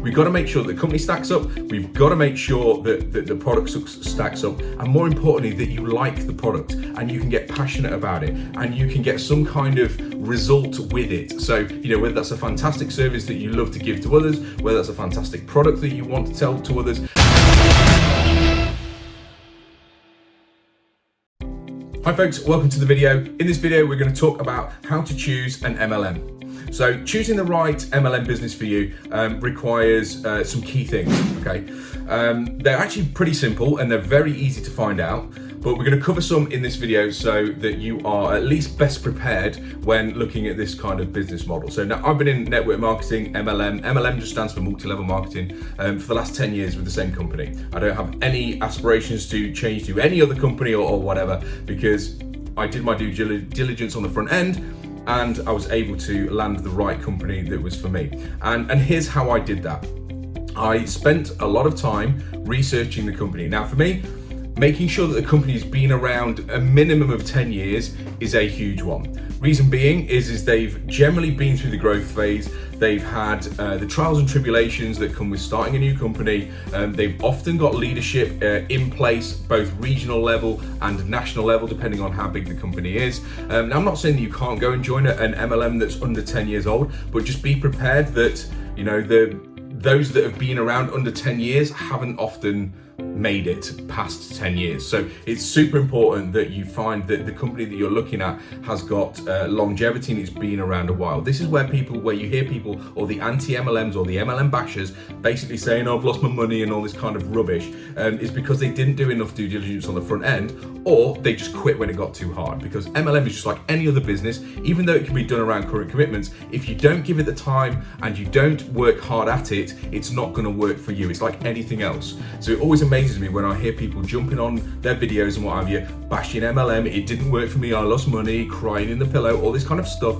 we've got to make sure that the company stacks up, we've got to make sure that the product stacks up, and more importantly, that you like the product and you can get passionate about it and you can get some kind of result with it. So, whether that's a fantastic service that you love to give to others, whether that's a fantastic product that you want to sell to others. Hi folks, welcome to the video. In this video, we're going to talk about how to choose an MLM. So choosing the right MLM business for you requires some key things, okay? They're actually pretty simple and they're very easy to find out, but we're going to cover some in this video so that you are at least best prepared when looking at this kind of business model. So now I've been in network marketing, MLM. MLM just stands for Multilevel Marketing for the last 10 years with the same company. I don't have any aspirations to change to any other company or whatever, because I did my due diligence on the front end and I was able to land the right company that was for me. And here's how I did that. I spent a lot of time researching the company. Now for me, making sure that the company's been around a minimum of 10 years is a huge one. Reason being is they've generally been through the growth phase. They've had the trials and tribulations that come with starting a new company. They've often got leadership in place, both regional level and national level, depending on how big the company is. Now, I'm not saying that you can't go and join an MLM that's under 10 years old, but just be prepared that, those that have been around under 10 years haven't often made it past 10 years. So it's super important that you find that the company that you're looking at has got longevity and it's been around a while. This is where you hear people, or the anti-MLMs or the MLM bashers, basically saying, oh, I've lost my money and all this kind of rubbish, is because they didn't do enough due diligence on the front end, or they just quit when it got too hard. Because MLM is just like any other business, even though it can be done around current commitments, if you don't give it the time and you don't work hard at it, it's not going to work for you. It's like anything else. So it always amazes me when I hear people jumping on their videos and what have you, bashing MLM, it didn't work for me, I lost money, crying in the pillow, all this kind of stuff.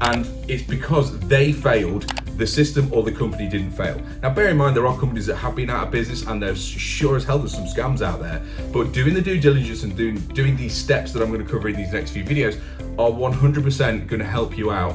And it's because they failed, the system or the company didn't fail. Now bear in mind, there are companies that have been out of business and there's sure as hell there's some scams out there, but doing the due diligence and doing these steps that I'm going to cover in these next few videos are 100% going to help you out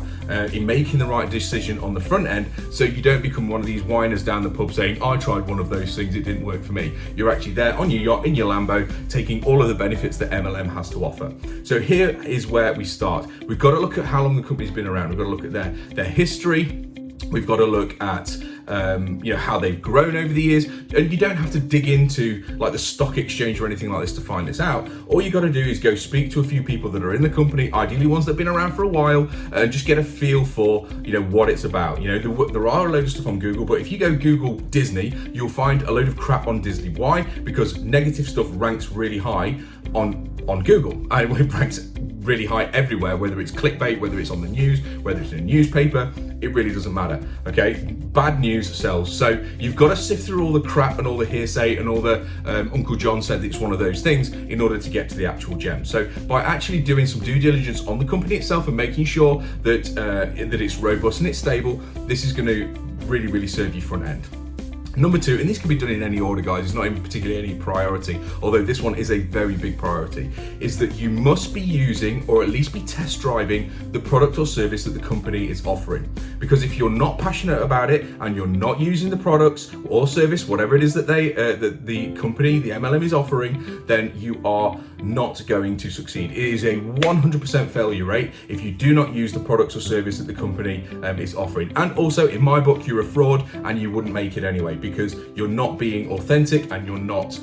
in making the right decision on the front end, so you don't become one of these whiners down the pub saying, I tried one of those things, it didn't work for me. You're actually there on your yacht, in your Lambo, taking all of the benefits that MLM has to offer. So here is where we start. We've got to look at how long the company's been around. We've got to look at their history. We've got to look at how they've grown over the years, and you don't have to dig into like the stock exchange or anything like this to find this out. All you got to do is go speak to a few people that are in the company, ideally ones that have been around for a while, and just get a feel for what it's about. There are a load of stuff on Google, but if you go Google Disney, you'll find a load of crap on Disney. Why? Because negative stuff ranks really high on Google. It ranks really high everywhere, whether it's clickbait, whether it's on the news, whether it's in a newspaper, it really doesn't matter, okay? Bad news sells. So you've got to sift through all the crap and all the hearsay and all the Uncle John said it's one of those things in order to get to the actual gem. So by actually doing some due diligence on the company itself and making sure that that it's robust and it's stable, this is going to really, really serve you front end. Number two, and this can be done in any order, guys, it's not in particularly any priority, although this one is a very big priority, is that you must be using, or at least be test driving, the product or service that the company is offering. Because if you're not passionate about it and you're not using the products or service, whatever it is that the company, the MLM is offering, then you are not going to succeed. It is a 100% failure rate if you do not use the products or service that the company is offering. And also, in my book, you're a fraud and you wouldn't make it anyway, because you're not being authentic and you're not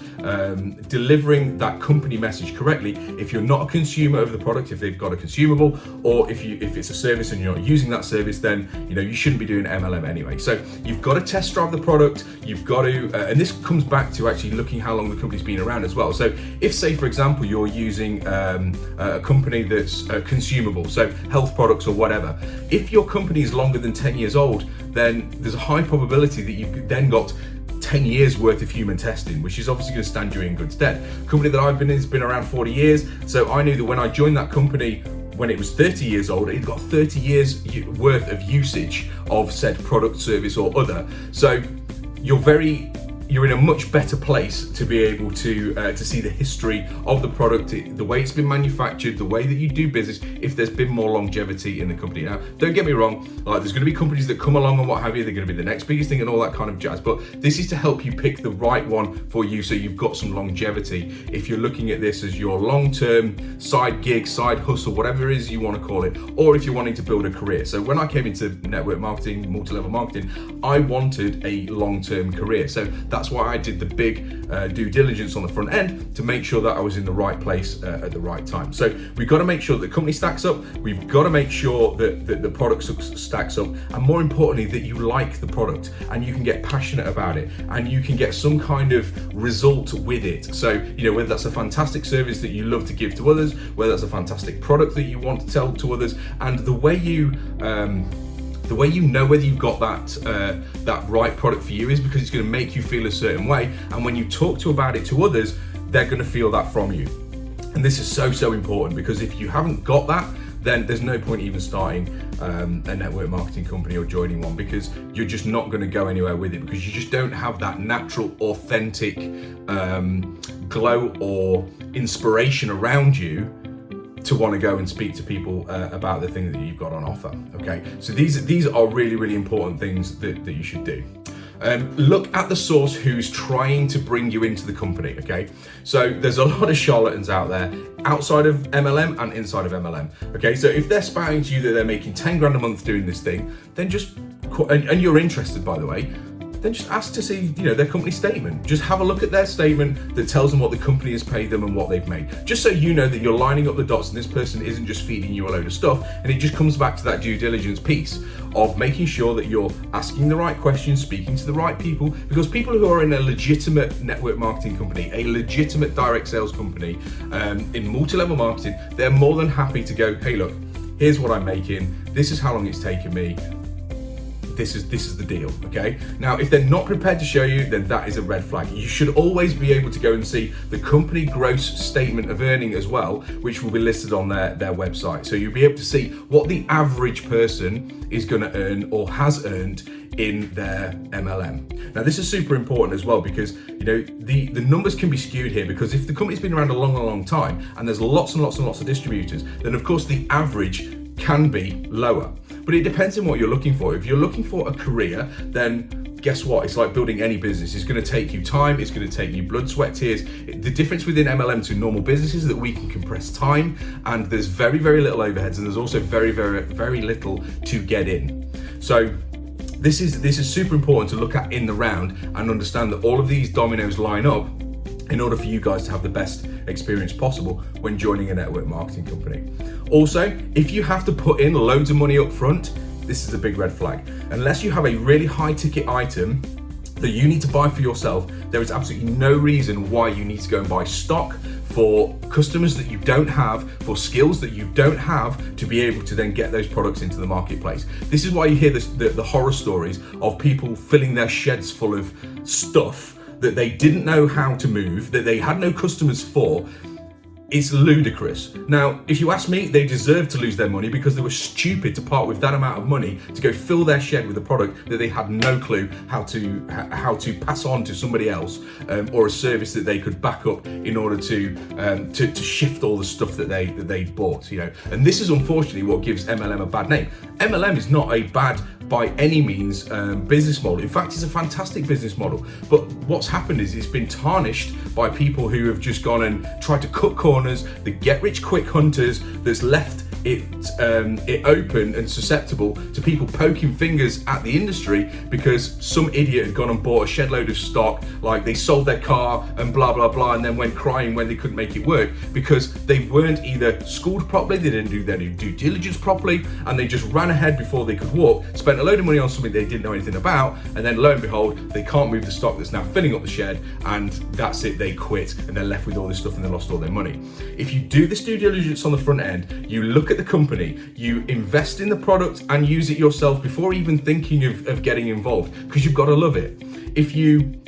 delivering that company message correctly. If you're not a consumer of the product, if they've got a consumable, or if it's a service and you're not using that service, then you shouldn't be doing MLM anyway. So you've got to test drive the product. You've got to, and this comes back to actually looking how long the company's been around as well. So if, say for example, you're using a company that's consumable, so health products or whatever, if your company is longer than 10 years old, then there's a high probability that you've then got 10 years worth of human testing, which is obviously going to stand you in good stead. The company that I've been in has been around 40 years, so I knew that when I joined that company when it was 30 years old, it got 30 years worth of usage of said product, service or other. So you're very you're in a much better place to be able to see the history of the product, the way it's been manufactured, the way that you do business, if there's been more longevity in the company. Now, don't get me wrong, like there's going to be companies that come along and what have you, they're going to be the next biggest thing and all that kind of jazz, but this is to help you pick the right one for you so you've got some longevity if you're looking at this as your long-term side gig, side hustle, whatever it is you want to call it, or if you're wanting to build a career. So when I came into network marketing, multi-level marketing, I wanted a long-term career. So that's why I did the big due diligence on the front end to make sure that I was in the right place at the right time. So we've got to make sure that the company stacks up, we've got to make sure that the product stacks up, and more importantly, that you like the product and you can get passionate about it and you can get some kind of result with it. So, you know, whether that's a fantastic service that you love to give to others, whether that's a fantastic product that you want to tell to others, and the way you know whether you've got that right product for you is because it's going to make you feel a certain way, and when you talk about it to others, they're going to feel that from you. And this is so important, because if you haven't got that, then there's no point even starting a network marketing company or joining one, because you're just not going to go anywhere with it, because you just don't have that natural, authentic glow or inspiration around you to want to go and speak to people about the thing that you've got on offer. Okay, so these are really important things that you should do. Look at the source who's trying to bring you into the company. Okay, so there's a lot of charlatans out there outside of MLM and inside of MLM. Okay, so if they're spouting to you that they're making 10 grand a month doing this thing, then just and you're interested, by the way, then just ask to see, you know, their company statement. Just have a look at their statement that tells them what the company has paid them and what they've made. Just so you know that you're lining up the dots and this person isn't just feeding you a load of stuff. And it just comes back to that due diligence piece of making sure that you're asking the right questions, speaking to the right people, because people who are in a legitimate network marketing company, a legitimate direct sales company, in multi-level marketing, they're more than happy to go, hey, look, here's what I'm making. This is how long it's taken me. This is the deal, okay? Now, if they're not prepared to show you, then that is a red flag. You should always be able to go and see the company gross statement of earning as well, which will be listed on their website. So you'll be able to see what the average person is going to earn or has earned in their MLM. Now, this is super important as well, because, you know, the numbers can be skewed here, because if the company's been around a long time and there's lots of distributors, then of course the average can be lower. But it depends on what you're looking for. If you're looking for a career, then guess what? It's like building any business. It's going to take you time. It's going to take you blood, sweat, tears. The difference within MLM to normal businesses is that we can compress time, and there's very little overheads, and there's also very little to get in. So this is super important to look at in the round and understand that all of these dominoes line up in order for you guys to have the best experience possible when joining a network marketing company. Also, if you have to put in loads of money up front, this is a big red flag. Unless you have a really high ticket item that you need to buy for yourself, there is absolutely no reason why you need to go and buy stock for customers that you don't have, for skills that you don't have, to be able to then get those products into the marketplace. This is why you hear the horror stories of people filling their sheds full of stuff that they didn't know how to move, that they had no customers for. It's ludicrous. Now, if you ask me, they deserve to lose their money, because they were stupid to part with that amount of money to go fill their shed with a product that they had no clue how to pass on to somebody else, or a service that they could back up in order to shift all the stuff that they bought. You know, and this is unfortunately what gives MLM a bad name. MLM is not a bad, by any means, business model. In fact, it's a fantastic business model. But what's happened is it's been tarnished by people who have just gone and tried to cut corners, the get-rich-quick hunters, that's left it open and susceptible to people poking fingers at the industry because some idiot had gone and bought a shed load of stock, like they sold their car and blah and then went crying when they couldn't make it work because they weren't either schooled properly, they didn't do their due diligence properly, and they just ran ahead before they could walk, spent a load of money on something they didn't know anything about, and then lo and behold, they can't move the stock that's now filling up the shed, and that's it, they quit, and they're left with all this stuff and they lost all their money. If you do this due diligence on the front end, you look at the company, you invest in the product and use it yourself before even thinking of getting involved, because you've got to love it. If you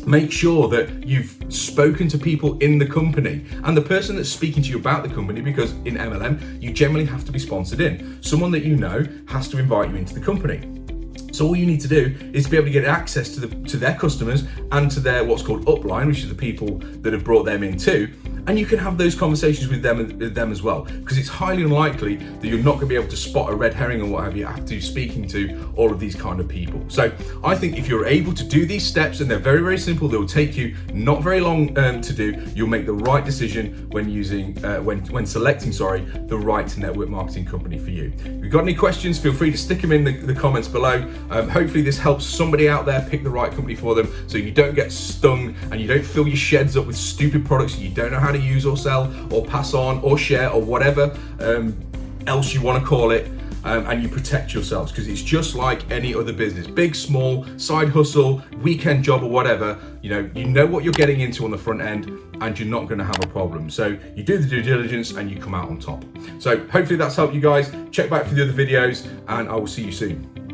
make sure that you've spoken to people in the company and the person that's speaking to you about the company, because in MLM, you generally have to be sponsored in. Someone that you know has to invite you into the company. So all you need to do is to be able to get access to their customers and to their what's called upline, which is the people that have brought them in too. And you can have those conversations with them as well, because it's highly unlikely that you're not going to be able to spot a red herring or what have you after speaking to all of these kind of people. So I think if you're able to do these steps, and they're very, very simple, they will take you not very long to do, you'll make the right decision when selecting the right network marketing company for you. If you've got any questions, feel free to stick them in the comments below. Hopefully this helps somebody out there pick the right company for them, so you don't get stung and you don't fill your sheds up with stupid products that you don't know how to use or sell or pass on or share or whatever else you want to call it, and you protect yourselves, because it's just like any other business, big, small, side hustle, weekend job or whatever. You know what you're getting into on the front end, and you're not going to have a problem. So you do the due diligence and you come out on top. So hopefully that's helped you guys. Check back for the other videos, and I will see you soon.